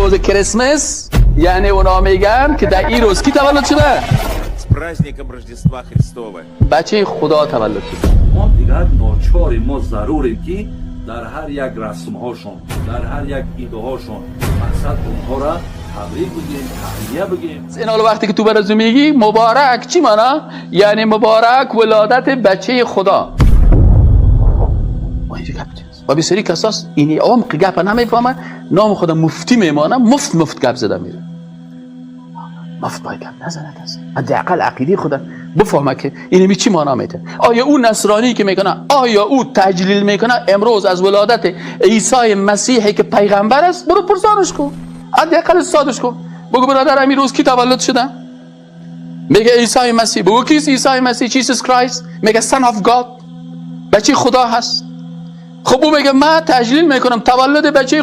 روز کریسمس، یعنی اونا میگن که در این روز کی تولد شده؟ С праздником Рождества Христова. بچه خدا تولد شده. ما دیگر ناچاریم، ما ضروریم که در هر یک رسم هاشون، در هر یک ایده هاشون مقصد اونها را تبریک بگیم، تهنیه بگیم. این حالا وقتی که تو برازو میگی مبارک چی مانا؟ یعنی مبارک ولادت بچه خدا. و بسیاری کساس اینی عمق گپ نمیفهمن، نام خدا مفتی میمانه، مفت گپ زده میره. مفت باید گپ نزنه کسی، حداقل عقیده خدا بفهمه که اینی چی مانا میده. آیا او نصرانی که میکنه، آیا او تجلیل میکنه امروز از ولادت عیسی مسیحی که پیغمبر است؟ برو پرسانش کن، حداقل استادش کن، بگو برادر امیر روز کی تولد شده؟ میگه عیسی مسیح. بگو کیست عیسی مسیح؟ Jesus Christ. میگه Son of God، بچه خدا هست. خب او میگه من تجلیل میکنم تولد بچه